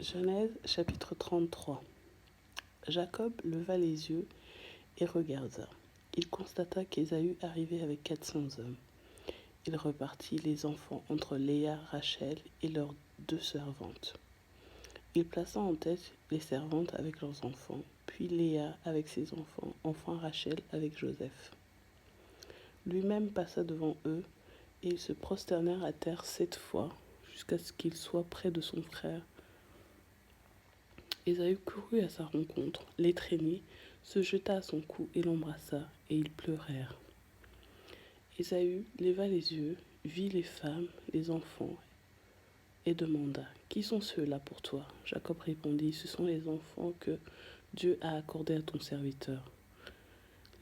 Genèse chapitre 33. Jacob leva les yeux et regarda. Il constata qu'Ésaü arrivait avec 400 hommes. Il repartit les enfants entre Léa, Rachel et leurs 2 servantes. Il plaça en tête les servantes avec leurs enfants, puis Léa avec ses enfants, enfin Rachel avec Joseph. Lui-même passa devant eux, et ils se prosternèrent à terre 7 fois, jusqu'à ce qu'il soit près de son frère. Ésaü courut à sa rencontre, l'étreignit, se jeta à son cou et l'embrassa, et ils pleurèrent. Ésaü leva les yeux, vit les femmes, les enfants, et demanda « Qui sont ceux-là pour toi ?» Jacob répondit « Ce sont les enfants que Dieu a accordés à ton serviteur. »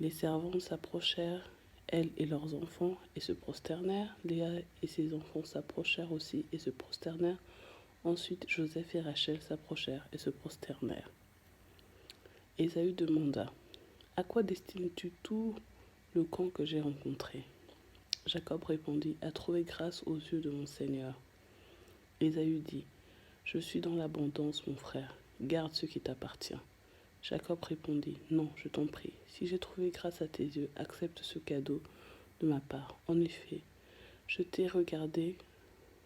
Les servantes s'approchèrent, elles et leurs enfants, et se prosternèrent. Léa et ses enfants s'approchèrent aussi et se prosternèrent. Ensuite, Joseph et Rachel s'approchèrent et se prosternèrent. Ésaü demanda « À quoi destines-tu tout le camp que j'ai rencontré ?» Jacob répondit « À trouver grâce aux yeux de mon Seigneur. » Ésaü dit « Je suis dans l'abondance, mon frère, garde ce qui t'appartient. » Jacob répondit « Non, je t'en prie, si j'ai trouvé grâce à tes yeux, accepte ce cadeau de ma part. En effet, je t'ai regardé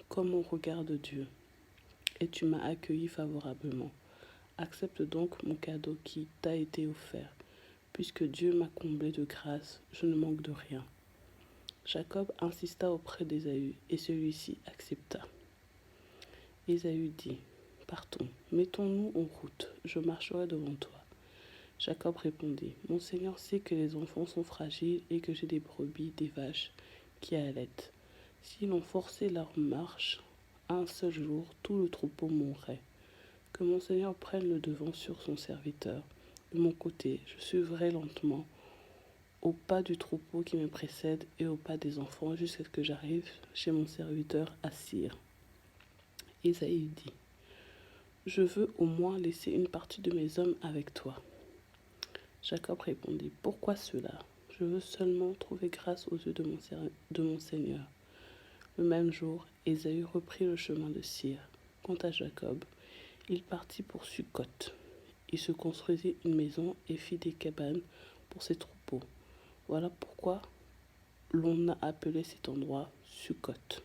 comme on regarde Dieu, et tu m'as accueilli favorablement. Accepte donc mon cadeau qui t'a été offert. Puisque Dieu m'a comblé de grâce, je ne manque de rien. » Jacob insista auprès d'Ésaü, et celui-ci accepta. Ésaü dit « Partons, mettons-nous en route, je marcherai devant toi. » Jacob répondit « Mon Seigneur sait que les enfants sont fragiles et que j'ai des brebis, des vaches qui allaitent. S'ils ont forcé leur marche un seul jour, tout le troupeau mourrait. Que mon Seigneur prenne le devant sur son serviteur. De mon côté, je suivrai lentement au pas du troupeau qui me précède et au pas des enfants jusqu'à ce que j'arrive chez mon serviteur à Sir. » Ésaü dit « Je veux au moins laisser une partie de mes hommes avec toi. » Jacob répondit « Pourquoi cela? Je veux seulement trouver grâce aux yeux de mon Seigneur. » Le même jour, Ésaü reprit le chemin de Sir. Quant à Jacob, il partit pour Succoth. Il se construisit une maison et fit des cabanes pour ses troupeaux. Voilà pourquoi l'on a appelé cet endroit Succoth.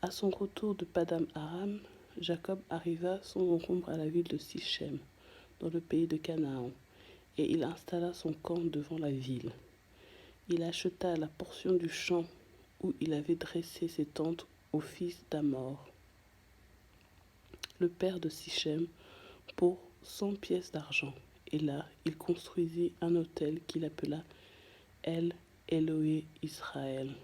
À son retour de Paddan Aram, Jacob arriva sans encombre à la ville de Sichem, dans le pays de Canaan, et il installa son camp devant la ville. Il acheta la portion du champ où il avait dressé ses tentes au fils d'Hamor, le père de Sichem, pour 100 pièces d'argent. Et là, il construisit un autel qu'il appela El Elohe Israël.